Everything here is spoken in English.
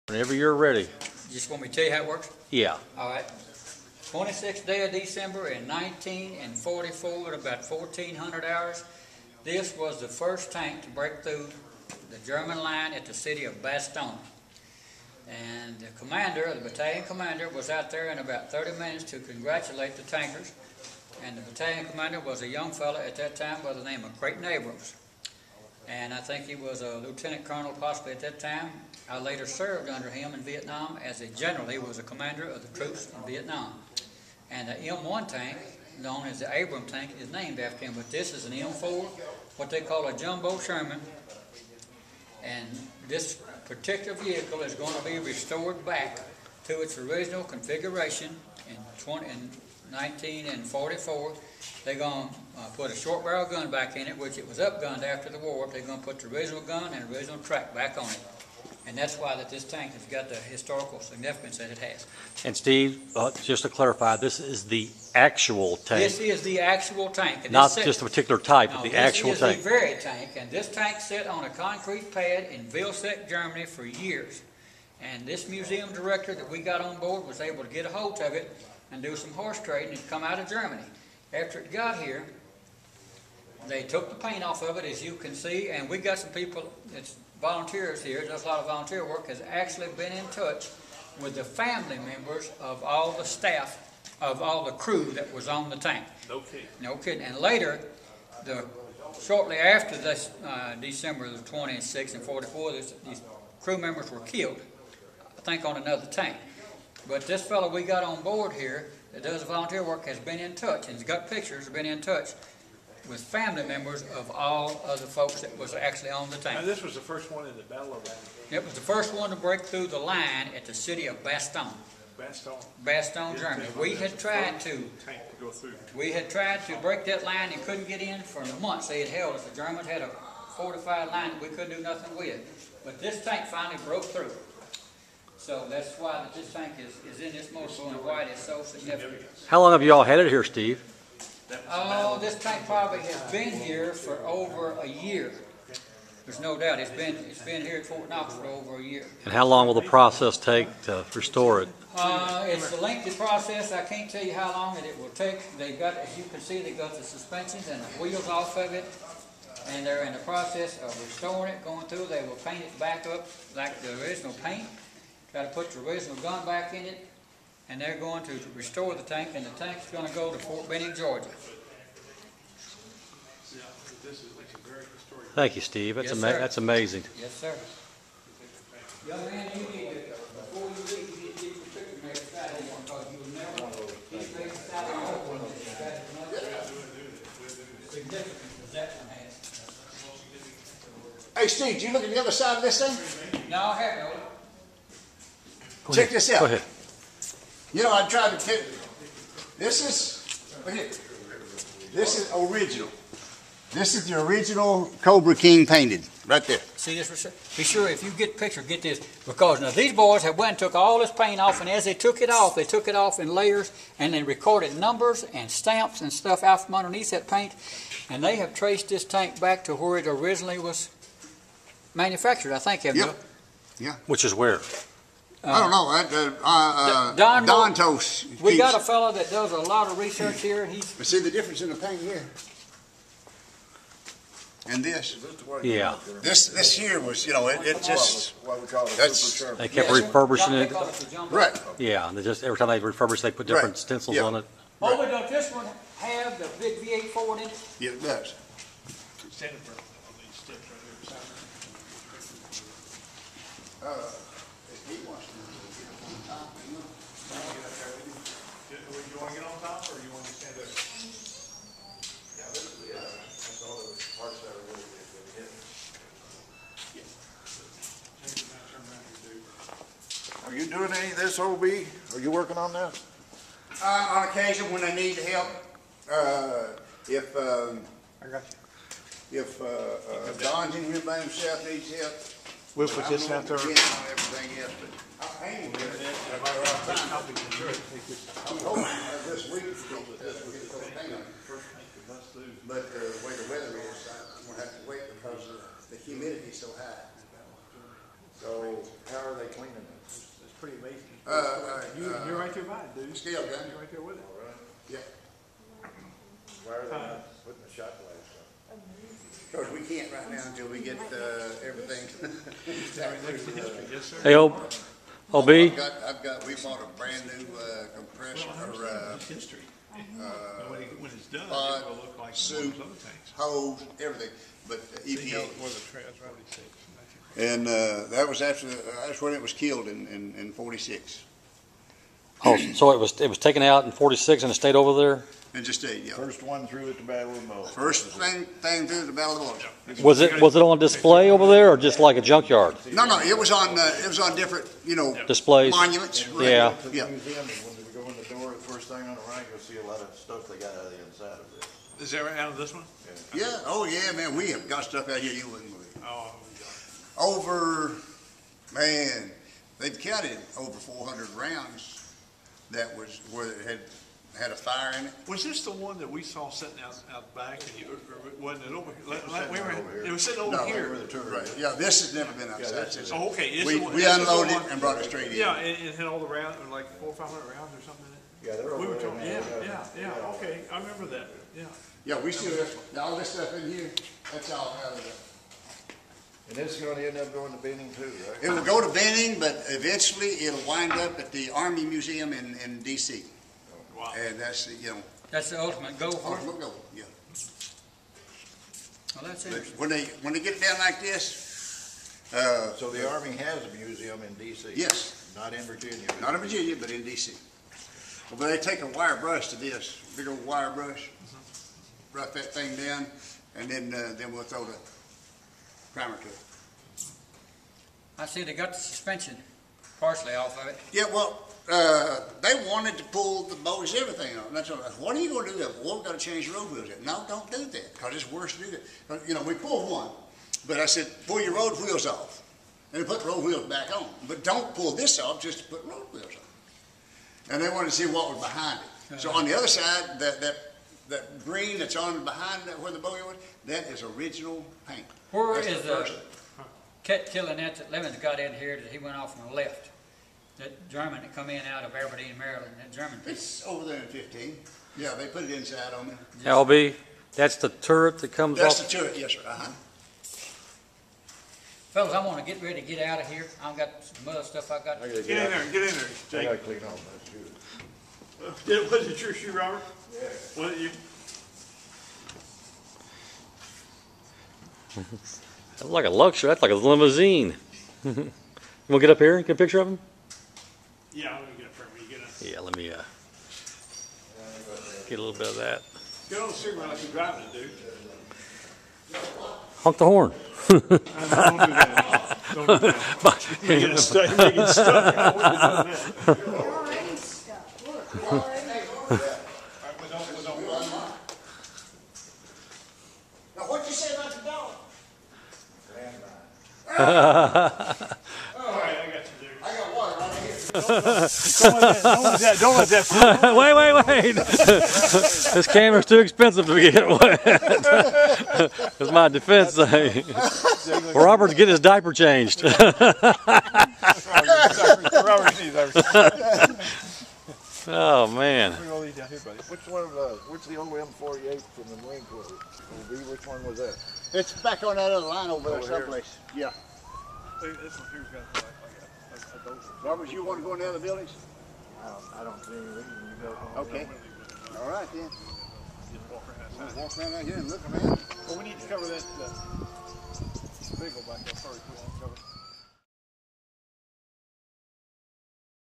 Whenever you're ready. You just want me to tell you how it works? Yeah. All right. 26th day of December in 1944 at about 1400 hours. This was the first tank to break through the German line at the city of Bastogne. And the commander, the battalion commander, was out there in about 30 minutes to congratulate the tankers. And the battalion commander was a young fellow at that time by the name of Creighton Abrams. And I think he was a lieutenant colonel possibly at that time. I later served under him in Vietnam as a general. He was a commander of the troops in Vietnam. And the M1 tank, known as the Abrams tank, is named after him. But this is an M4, what they call a jumbo Sherman. And this particular vehicle is going to be restored back to its original configuration in 1944. They're going to put a short barrel gun back in it, which it was upgunned after the war. They're going to put the original gun and original track back on it. And that's why that this tank has got the historical significance that it has. And Steve, just to clarify, this is the actual tank. This is the actual tank. And not just a particular type, but the actual tank. This is the very tank. And this tank sat on a concrete pad in Vilseck, Germany for years. And this museum director that we got on board was able to get a hold of it and do some horse trading and come out of Germany. After it got here, they took the paint off of it, as you can see, and we got some people that's volunteers here, does a lot of volunteer work, has actually been in touch with the family members of all the staff, of all the crew that was on the tank. No kidding. No kidding. And later, shortly after this, December the 26th and 44, these crew members were killed, I think on another tank. But this fellow we got on board here that does volunteer work has been in touch, and he's got pictures, been in touch with family members of all of the folks that was actually on the tank. Now this was the first one in the Battle of It was the first one to break through the line at the city of Bastogne. Bastogne, Germany. We had tried to break that line and couldn't get in for the months they had held us. The Germans had a fortified line that we couldn't do nothing with. But this tank finally broke through. So that's why that this tank is in this motorcycle and why it is so significant. How long have you all had it here, Steve? Oh, this tank probably has been here for over a year. There's no doubt. It's been here at Fort Knox for over a year. And how long will the process take to restore it? It's a lengthy process. I can't tell you how long it will take. They've got, as you can see, they've got the suspensions and the wheels off of it. And they're in the process of restoring it, going through. They will paint it back up like the original paint. Try to put the original gun back in it. And they're going to restore the tank, and the tank's going to go to Fort Benning, Georgia. Thank you, Steve. That's, yes, that's amazing. Yes, sir. Young man, you need to, before you leave, you need to get your picture made Saturday, because you will never get made Saturday when this has as much significance as that one has. Hey, Steve, did you look at the other side of this thing? No, I haven't. Check this out. Go ahead. You know, I tried to tell you, this is original. This is the original Cobra King painted, right there. See this? Be sure if you get the picture, get this, because now these boys have went and took all this paint off, and as they took it off in layers, and they recorded numbers and stamps and stuff out from underneath that paint, and they have traced this tank back to where it originally was manufactured, I think, haven't you? Yeah. Which is where? I don't know. Don Toast. We got a fellow that does a lot of research here. But see the difference in the paint here and this. Yeah. This here was, you know, it just. What we call They kept refurbishing it. Right. Yeah. They just every time they refurbish, they put different stencils on it. Oh, but does this one have the big V8 Ford in it? Yeah, it does. You want to get on top, or you want to stand there? Yeah, that's all the parts that are really good. Are you doing any of this, OB? Are you working on that? On occasion, when they need help, if Don's in here by himself, needs help. We'll put this out there. Everything else, but I'm painting with it. This week, but the way the weather is, I'm gonna have to wait because the humidity's so high. So how are they cleaning it? It's pretty amazing. uh, You're right there by it, dude. Scale gun. You're right there with it. All right. Yeah. Why are they not putting the shot glass up? Because we can't right now until we get everything. Yes, sir. Hey, OB, We bought a brand new compressor, History. When it's done, it pod, will look like one of suit, those other tanks. hose, everything, but See how EPA. it was a trans, right? And that was after, that's when it was killed in 46. oh, so it was taken out in 46 and it stayed over there? And just stayed, yeah. First one through at the Battle of the Bulge. First thing through the Battle of the Bulge. Was it on display over there or just like a junkyard? No, it was on different, Displays? monuments. Right. Yeah. Yeah. The museum, when we go in the door, the first thing on the right, you'll see a lot of stuff they got out of the inside of it. Is that right out of this one? Yeah, oh yeah, man, we have got stuff out here you wouldn't believe. Oh, Man, they've counted over 400 rounds that was where it had a fire in it. was this the one that we saw sitting out back and you, or wasn't it over? It was sitting No, over here. Right, yeah, this has never been outside since. Oh, okay. It's We the one- we this is the unloaded one- it and brought it straight in. Yeah, it had all the rounds, like 400 or 500 rounds or something in it. Yeah, they're We over were there. talking, now. yeah, okay, I remember that, yeah. Yeah, we still, all this stuff in here, that's all out of it. And this is gonna end up going to Benning too, right? It will go to Benning, but eventually it'll wind up at the Army Museum in DC. Wow. And that's, That's the ultimate goal for it. ultimate goal, yeah. Well, that's But interesting. when they get it down like this, So the Army has a museum in DC? yes, Not in Virginia? not in Virginia, but in DC. Well, but they take a wire brush to this, big old wire brush, rough that thing down, and then we'll throw the primer to it. I see they got the suspension partially off of it. Yeah, well, they wanted to pull the bogies, everything off. And that's what are you going to do that? Well, we've got to change the road wheels. No, don't do that, because it's worse to do that. We pulled one, but I said, pull your road wheels off, and then put the road wheels back on. But don't pull this off just to put road wheels on. And they wanted to see what was behind it. So on the other side, that green that's on behind where the bogie was, that is original paint. Where That's is the the first. cat killing that Lemons got in here that he went off on the left? That German that come in out of Aberdeen, Maryland, that German piece. It's over there in 15. Yeah, they put it inside on me. LB, that's the turret that comes That's the off? turret, yes, sir. Fellas, I want to get ready to get out of here. I've got some other stuff I got. I gotta Get in there, I Jake. gotta clean off my shoes. Was it your shoe, Robert? Yeah. Was it you? That's like a luxury, that's like a limousine. You want to get up here and get a picture of him? Yeah, I'm gonna get it for me. Get in. Yeah, let me get a little bit of that. Get on the steering wheel like you're driving it, dude. Honk the horn. Don't do that. Don't do that. You get stuck. You get stuck. I wouldn't have done that. You're already stuck. Look, already. Now, what'd you say about the dog? All right, I got you, dude. I got water right here. Don't let that. Wait. This camera's too expensive to get wet. That's my defense thing. Robert's getting his diaper changed. Oh, man. Which one, which the OM48 from the Marine Corps? OB, which one was that? It's back on that other line over there Over here? someplace. Yeah. This one here's got like a dozer. Robert, you want to go in the other buildings? I don't see any reason you go. Okay. All right, then. Just walk around We'll outside. walk around right here and look around. Well, we need to cover that, big one back there first. We want to cover.